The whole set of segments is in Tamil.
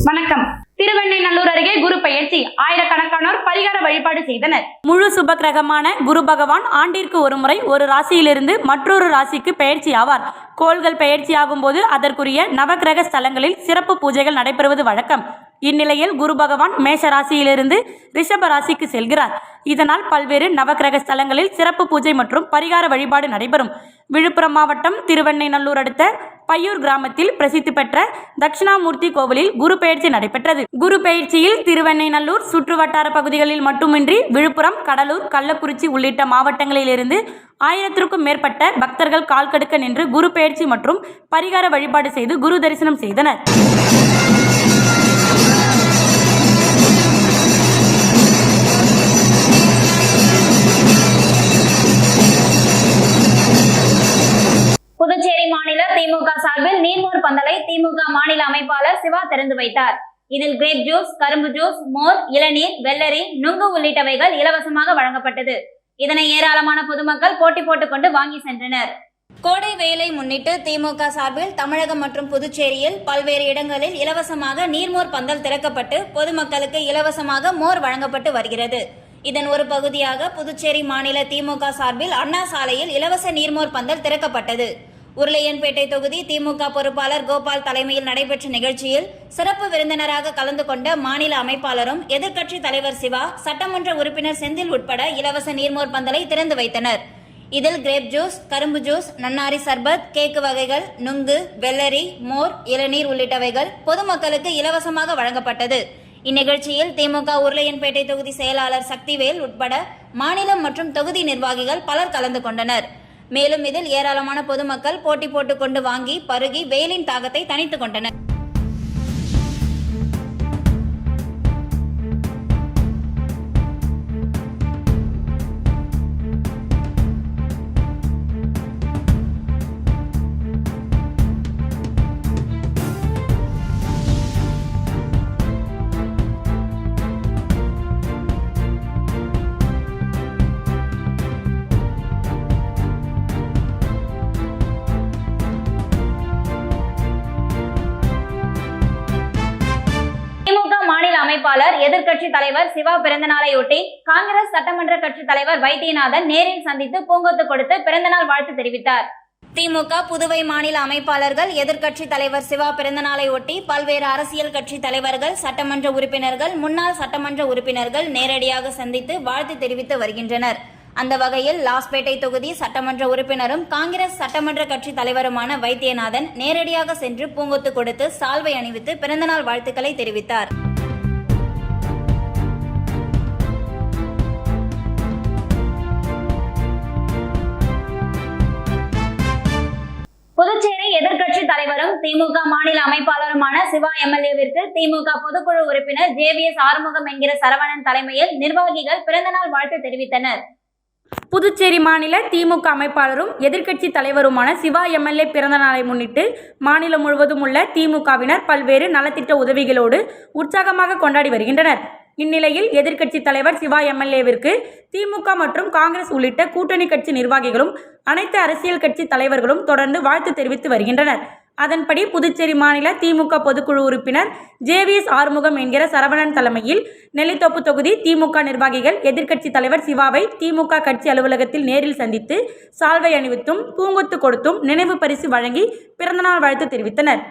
வணக்கம். திருவெண்ணெய்நல்லூர் அருகே குரு பெயர்ச்சி, ஆயிரக்கணக்கானோர் பரிகார வழிபாடு செய்தனர். முழு சுபக்கிரகமான குரு பகவான் ஆண்டிற்கு ஒருமுறை ஒரு ராசியிலிருந்து மற்றொரு ராசிக்கு பெயர்ச்சி ஆவார். கோள்கள் பெயர்ச்சியாகும் போது அதற்குரிய நவக்கிரக ஸ்தலங்களில் சிறப்பு பூஜைகள் நடைபெறுவது வழக்கம். இந்நிலையில் குரு பகவான் மேஷ ராசியிலிருந்து ரிஷப ராசிக்கு செல்கிறார். இதனால் பல்வேறு நவக்கிரக ஸ்தலங்களில் சிறப்பு பூஜை மற்றும் பரிகார வழிபாடு நடைபெறும். விழுப்புரம் மாவட்டம் திருவெண்ணெய்நல்லூர் அடுத்த பையூர் கிராமத்தில் பிரசித்தி பெற்ற தட்சிணாமூர்த்தி கோவிலில் குரு பெயர்ச்சி நடைபெற்றது. குரு பெயர்ச்சியில் திருவெண்ணெய்நல்லூர் சுற்றுவட்டார பகுதிகளில் மட்டுமின்றி விழுப்புரம், கடலூர், கள்ளக்குறிச்சி உள்ளிட்ட மாவட்டங்களிலிருந்து 1000க்கும் மேற்பட்ட பக்தர்கள் கால் கடுக்க நின்று குரு பெயர்ச்சி மற்றும் பரிகார வழிபாடு செய்து குரு தரிசனம் செய்தனர். புதுச்சேரி மாநில திமுக சார்பில் நீர்மோர் பந்தலை திமுக மாநில அமைப்பாளர் சிவா திறந்து வைத்தார். இதில் கிரேப் ஜூஸ், கரும்பு ஜூஸ், மோர், இளநீர், வெள்ளரி, நுங்கு உள்ளிட்டவைகள் இலவசமாக வழங்கப்பட்டது. இதனை ஏராளமான பொதுமக்கள் போட்டி போட்டுக்கொண்டு வாங்கி சென்றனர். கோடை வெயிலை முன்னிட்டு திமுக சார்பில் தமிழகம் மற்றும் புதுச்சேரியில் பல்வேறு இடங்களில் இலவசமாக நீர்மோர் பந்தல் திறக்கப்பட்டு பொதுமக்களுக்கு இலவசமாக மோர் வழங்கப்பட்டு வருகிறது. இதன் ஒரு பகுதியாக புதுச்சேரி மாநில திமுக சார்பில் அண்ணா சாலையில் இலவச நீர்மோர் பந்தல் திறக்கப்பட்டது. உருளையன்பேட்டை தொகுதி திமுக பொறுப்பாளர் கோபால் தலைமையில் நடைபெற்ற நிகழ்ச்சியில் சிறப்பு விருந்தினராக கலந்து கொண்ட மாநில அமைப்பாளரும் எதிர்க்கட்சி தலைவர் சிவா, சட்டமன்ற உறுப்பினர் செந்தில் உட்பட இலவச நீர்மோர் பந்தலை திறந்து வைத்தனர். இதில் கிரேப் ஜூஸ், கரும்பு ஜூஸ், நன்னாரி சர்பத், கேக்கு வகைகள், நுங்கு, வெள்ளரி, மோர், இளநீர் உள்ளிட்டவைகள் பொதுமக்களுக்கு இலவசமாக வழங்கப்பட்டது. இந்நிகழ்ச்சியில் திமுக உருளையன்பேட்டை தொகுதி செயலாளர் சக்திவேல் உட்பட மாநிலம் மற்றும் தொகுதி நிர்வாகிகள் பலர் கலந்து கொண்டனர். மேலும் இதில் ஏராளமான பொதுமக்கள் போட்டி போட்டுக்கொண்டு வாங்கி பருகி வெயிலின் தாகத்தை தணித்துக் கொண்டனர். அமைப்பாளர் எதிர்க்கட்சி தலைவர் சிவா பிறந்தநாளையொட்டி காங்கிரஸ் சட்டமன்ற கட்சி தலைவர் வைத்தியநாதன் நேரில் சந்தித்து பூங்கொத்து கொடுத்து பிறந்தநாள் வாழ்த்து தெரிவித்தார். திமுக புதுவை மாநில அமைப்பாளர்கள் எதிர்க்கட்சி தலைவர் சிவா பிறந்தநாளை ஒட்டி பல்வேறு அரசியல் கட்சி தலைவர்கள், சட்டமன்ற உறுப்பினர்கள், முன்னாள் சட்டமன்ற உறுப்பினர்கள் நேரடியாக சந்தித்து வாழ்த்து தெரிவித்து வருகின்றனர். அந்த வகையில் லாஸ்பேட்டை தொகுதி சட்டமன்ற உறுப்பினரும் காங்கிரஸ் சட்டமன்ற கட்சி தலைவருமான வைத்தியநாதன் நேரடியாக சென்று பூங்கொத்து கொடுத்து சால்வை அணிவித்து பிறந்தநாள் வாழ்த்துக்களை தெரிவித்தார். புதுச்சேரி எதிர்க்கட்சி தலைவரும் திமுக மாநில அமைப்பாளருமான சிவா எம்எல்ஏவிற்கு திமுக பொதுக்குழு உறுப்பினர் JVS ஆறுமுகம் என்கிற சரவணன் தலைமையில் நிர்வாகிகள் பிறந்தநாள் வாழ்த்து தெரிவித்தனர். புதுச்சேரி மாநில திமுக அமைப்பாளரும் எதிர்க்கட்சி தலைவருமான சிவா எம்எல்ஏ பிறந்த நாளை முன்னிட்டு மாநிலம் முழுவதும் உள்ள திமுகவினர் பல்வேறு நலத்திட்ட உதவிகளோடு உற்சாகமாக கொண்டாடி வருகின்றனர். இந்நிலையில் எதிர்க்கட்சி தலைவர் சிவா எம்எல்ஏவிற்கு திமுக மற்றும் காங்கிரஸ் உள்ளிட்ட கூட்டணி கட்சி நிர்வாகிகளும் அனைத்து அரசியல் கட்சி தலைவர்களும் தொடர்ந்து வாழ்த்து தெரிவித்து வருகின்றனர். அதன்படி புதுச்சேரி மாநில திமுக பொதுக்குழு உறுப்பினர் JVS ஆறுமுகம் என்கிற சரவணன் தலைமையில் நெல்லித்தோப்பு தொகுதி திமுக நிர்வாகிகள் எதிர்க்கட்சி தலைவர் சிவாவை திமுக கட்சி அலுவலகத்தில் நேரில் சந்தித்து சால்வை அணிவித்தும் பூங்கொத்து கொடுத்தும் நினைவு பரிசு வழங்கி பிறந்தநாள் வாழ்த்து தெரிவித்தனர்.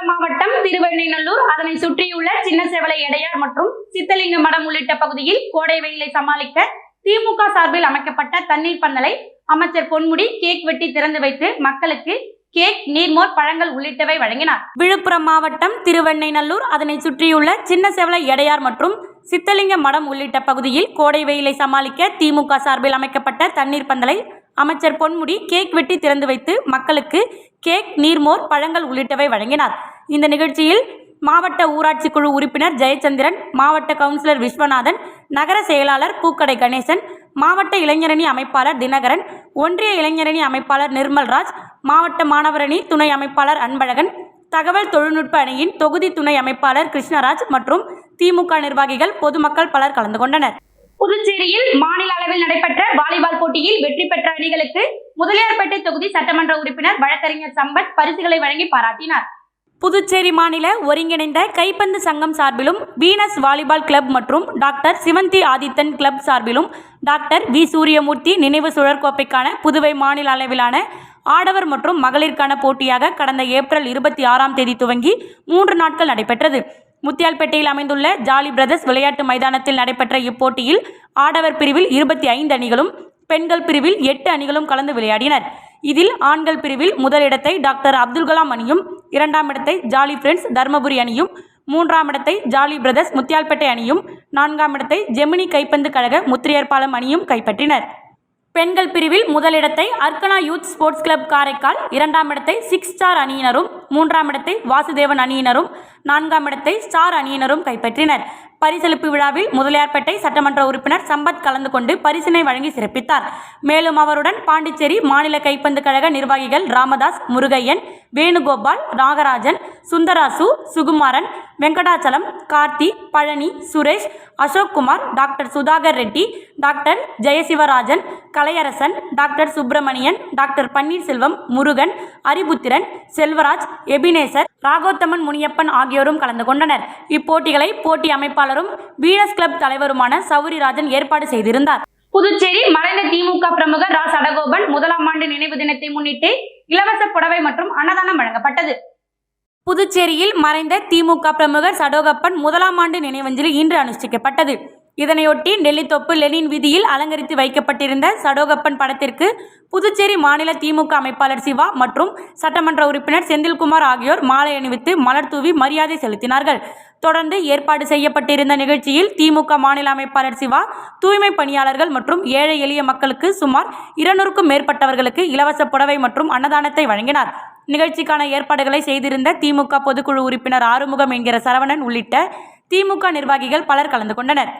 மாவட்டம் திருவெண்ணெய்நல்லூர், அதனை சுற்றியுள்ள சின்னசேவலை எடையார் மற்றும் சித்தலிங்க மடம் உள்ளிட்ட பகுதியில் கோடை வெயிலை சமாளிக்க திமுக சார்பில் அமைக்கப்பட்ட தண்ணீர் பந்தலை அமைச்சர் பொன்முடி கேக் வெட்டி திறந்து வைத்து மக்களுக்கு கேக், நீர்மோர், பழங்கள் உள்ளிட்டவை வழங்கினார். விழுப்புரம் மாவட்டம் திருவெண்ணெய்நல்லூர், அதனை சுற்றியுள்ள சின்னசேவலை எடையார் மற்றும் சித்தலிங்க மடம் உள்ளிட்ட பகுதியில் கோடை வெயிலை சமாளிக்க திமுக சார்பில் அமைக்கப்பட்ட தண்ணீர் பந்தலை அமைச்சர் பொன்முடி கேக் வெட்டி திறந்து வைத்து மக்களுக்கு கேக், நீர்மோர், பழங்கள் உள்ளிட்டவை வழங்கினார். இந்த நிகழ்ச்சியில் மாவட்ட ஊராட்சி குழு உறுப்பினர் ஜெயச்சந்திரன், மாவட்ட கவுன்சிலர் விஸ்வநாதன், நகர செயலாளர் பூக்கடை கணேசன், மாவட்ட இளைஞரணி அமைப்பாளர் தினகரன், ஒன்றிய இளைஞரணி அமைப்பாளர் நிர்மல்ராஜ், மாவட்ட மாணவரணி துணை அமைப்பாளர் அன்பழகன், தகவல் தொழில்நுட்ப அணியின் தொகுதி துணை அமைப்பாளர் கிருஷ்ணராஜ் மற்றும் திமுக நிர்வாகிகள், பொதுமக்கள் பலர் கலந்து கொண்டனர். புதுச்சேரியில் மாநில அளவில் நடைபெற்ற வாலிபால் போட்டியில் வெற்றி பெற்ற அணிகளுக்கு முதலியார்பேட்டை தொகுதி சட்டமன்ற உறுப்பினர் வழக்கறிஞர் சம்பத் பரிசுகளை வழங்கி பாராட்டினார். புதுச்சேரி மாநில ஒருங்கிணைந்த கைப்பந்து சங்கம் சார்பிலும், வீனஸ் வாலிபால் கிளப் மற்றும் டாக்டர் சிவந்தி ஆதித்தன் கிளப் சார்பிலும் டாக்டர் வி. சூரியமூர்த்தி நினைவு சுழற்கோப்பைக்கான புதுவை மாநில அளவிலான ஆடவர் மற்றும் மகளிருக்கான போட்டியாக கடந்த ஏப்ரல் 26ஆம் தேதி துவங்கி 3 நாட்கள் நடைபெற்றது. முத்தியால்பேட்டையில் அமைந்துள்ள ஜாலி பிரதர்ஸ் விளையாட்டு மைதானத்தில் நடைபெற்ற இப்போட்டியில் ஆடவர் பிரிவில் 25 அணிகளும், பெண்கள் பிரிவில் 8 அணிகளும் கலந்து விளையாடினர். இதில் ஆண்கள் பிரிவில் முதலிடத்தை டாக்டர் அப்துல் கலாம் அணியும், 2ஆம் இடத்தை ஜாலி ஃப்ரெண்ட்ஸ் தர்மபுரி அணியும், 3ஆம் இடத்தை ஜாலி பிரதர்ஸ் முத்தியால்பேட்டை அணியும், 4ஆம் இடத்தை ஜெமினி கைப்பந்து கழக முத்திரையர்பாலம் அணியும் கைப்பற்றினர். பெண்கள் பிரிவில் முதலிடத்தை அர்க்கனா யூத் ஸ்போர்ட்ஸ் கிளப் காரைக்கால், 2ஆம் இடத்தை 6 ஸ்டார் அணியினரும், 3ஆம் இடத்தை வாசுதேவன் அணியினரும், 4ஆம் இடத்தை ஸ்டார் அணியினரும் கைப்பற்றினர். பரிசளிப்பு விழாவில் முதலியார்பேட்டை சட்டமன்ற உறுப்பினர் சம்பத் கலந்து கொண்டு பரிசினை வழங்கி சிறப்பித்தார். மேலும் அவருடன் பாண்டிச்சேரி மாநில கைப்பந்து கழக நிர்வாகிகள் Ramadas, Murugaiyan, Venugopal, Nagarajan, Sundarasu, Sukumaran, Venkatachalam, Karthi, Palani, Suresh, Ashokkumar, doctor Sudhakar Reddy, doctor Jayasivarajan, Kalaiyarasan, doctor Subramanian, doctor Panneerselvam, Murugan, Ariputhiran, Selvaraj, Ebenezer, Raghothaman Muniyappan ஆகியோரும் கலந்து கொண்டனர். இப்போட்டிகளை போட்டி அமைப்பாளரும் வீனஸ் கிளப் தலைவருமான சௌரிராஜன் ஏற்பாடு செய்திருந்தார். புதுச்சேரி மறைந்த திமுக பிரமுகர் ரா. சடகோபன் 1ஆம் ஆண்டு நினைவு தினத்தை முன்னிட்டு இலவச புடவை மற்றும் அன்னதானம் வழங்கப்பட்டது. புதுச்சேரியில் மறைந்த திமுக பிரமுகர் சடகோபன் 1ஆம் ஆண்டு நினைவஞ்சலி இன்று அனுஷ்டிக்கப்பட்டது. இதனையொட்டி நெல்லித்தோப்பு லெனின் வீதியில் அலங்கரித்து வைக்கப்பட்டிருந்த சடகோபன் படத்திற்கு புதுச்சேரி மாநில திமுக அமைப்பாளர் சிவா மற்றும் சட்டமன்ற உறுப்பினர் செந்தில்குமார் ஆகியோர் மாலை அணிவித்து மலர் தூவி மரியாதை செலுத்தினார்கள். தொடர்ந்து ஏற்பாடு செய்யப்பட்டிருந்த நிகழ்ச்சியில் திமுக மாநில அமைப்பாளர் சிவா தூய்மை பணியாளர்கள் மற்றும் ஏழை எளிய மக்களுக்கு சுமார் 200க்கும் மேற்பட்டவர்களுக்கு இலவச புடவை மற்றும் அன்னதானத்தை வழங்கினார். நிகழ்ச்சிக்கான ஏற்பாடுகளை செய்திருந்த திமுக பொதுக்குழு உறுப்பினர் ஆறுமுகம் என்கிற சரவணன் உள்ளிட்ட திமுக நிர்வாகிகள் பலர் கலந்து கொண்டனர்.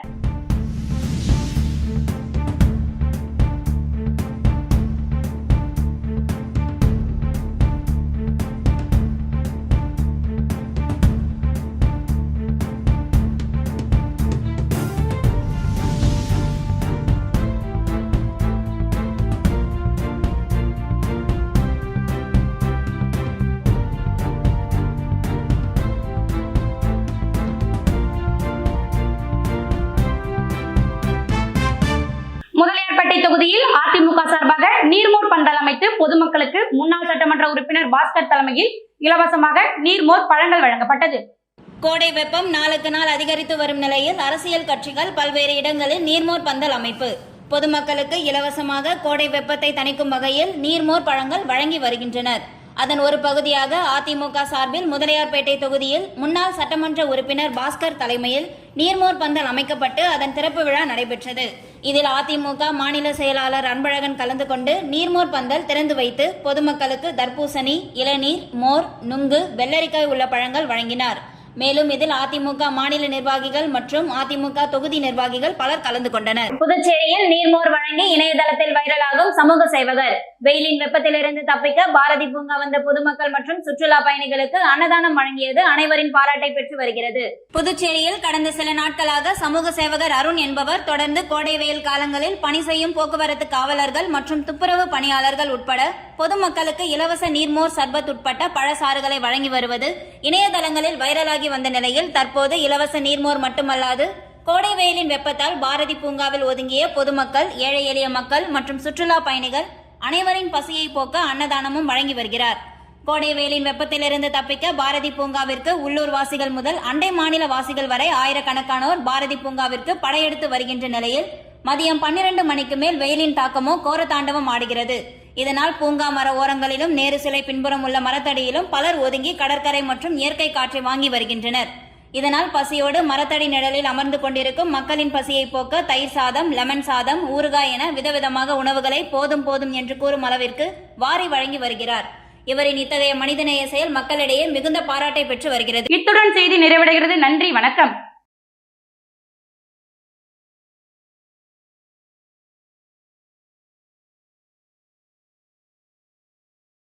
முதலியார்பேட்டை தொகுதியில் அதிமுக சார்பாக நீர்மோர் பந்தல் அமைத்து பொதுமக்களுக்கு முன்னாள் சட்டமன்ற உறுப்பினர் பாஸ்கர் தலைமையில் இலவசமாக நீர்மோர் பழங்கள் வழங்கப்பட்டது. கோடை வெப்பம் நாளுக்கு நாள் அதிகரித்து வரும் நிலையில் அரசியல் கட்சிகள் பல்வேறு இடங்களில் நீர்மோர் பந்தல் அமைப்பு பொதுமக்களுக்கு இலவசமாக கோடை வெப்பத்தை தணிக்கும் வகையில் நீர்மோர் பழங்கள் வழங்கி வருகின்றனர். அதன் ஒரு பகுதியாக அதிமுக சார்பில் முதலியார்பேட்டை தொகுதியில் முன்னாள் சட்டமன்ற உறுப்பினர் பாஸ்கர் தலைமையில் நீர்மோர் பந்தல் அமைக்கப்பட்டு அதன் திறப்பு விழா நடைபெற்றது. இதில் அதிமுக மாநில செயலாளர் அன்பழகன் கலந்து கொண்டு நீர்மோர் பந்தல் திறந்து வைத்து பொதுமக்களுக்கு தர்பூசணி, இளநீர், மோர், நுங்கு, வெள்ளரிக்காய் உள்ள பழங்கள் வழங்கினார். மேலும் இதில் அதிமுக மாநில நிர்வாகிகள் மற்றும் அதிமுக தொகுதி நிர்வாகிகள் பலர் கலந்து கொண்டனர். புதுச்சேரியில் நீர்மோர் வழங்கி இணையதளத்தில் வைரலாகும் சமூக சேவகர். வெயிலின் வெப்பத்திலிருந்து தப்பிக்க பாரதி பூங்கா வந்த பொதுமக்கள் மற்றும் சுற்றுலா பயணிகளுக்கு அன்னதானம் வழங்கியது அனைவரின் பாராட்டை பெற்று வருகிறது. புதுச்சேரியில் கடந்த சில நாட்களாக சமூக சேவகர் அருண் என்பவர் தொடர்ந்து கோடை வெயில் காலங்களில் பணி செய்யும் போக்குவரத்து காவலர்கள் மற்றும் துப்புரவு பணியாளர்கள் உட்பட பொதுமக்களுக்கு இலவச நீர்மோர் சர்பத் உட்பட்ட பழச்சாறுகளை வழங்கி வருவது இணையதளங்களில் வைரலாகி வந்த நிலையில் தற்போது இலவச நீர்மோர் மட்டுமல்லாது கோடை வெயிலின் வெப்பத்தால் பாரதி பூங்காவில் ஒதுங்கிய பொதுமக்கள், ஏழை எளிய மக்கள் மற்றும் சுற்றுலா பயணிகள் அனைவரின் பசியை போக்க அன்னதானமும் வழங்கி வருகிறார். கோடை வெயிலின் வெப்பத்திலிருந்து தப்பிக்க பாரதி பூங்காவிற்கு உள்ளூர் வாசிகள் முதல் அண்டை மாநில வாசிகள் வரை ஆயிரக்கணக்கானோர் பாரதி பூங்காவிற்கு படையெடுத்து வருகின்ற நிலையில் மதியம் 12 மணிக்கு மேல் வெயிலின் தாக்கமோ கோர தாண்டவம் ஆடுகிறது. இதனால் பூங்கா மர ஓரங்களிலும் நேரு சிலை பின்புறம் உள்ள மரத்தடியிலும் பலர் ஒதுங்கி கடற்கரை மற்றும் இயற்கை காற்றை வாங்கி வருகின்றனர். இதனால் பசியோடு மரத்தடி நிழலில் அமர்ந்து கொண்டிருக்கும் மக்களின் பசியை போக்க தயிர் சாதம், லெமன் சாதம், ஊறுகாய் என விதவிதமாக உணவுகளை போதும் போதும் என்று கூறும் அளவிற்கு வாரி வழங்கி வருகிறார். இவரின் இத்தகைய மனிதநேய செயல் மக்களிடையே மிகுந்த பாராட்டை பெற்று வருகிறது. இத்துடன் செய்தி நிறைவடைகிறது. நன்றி, வணக்கம்.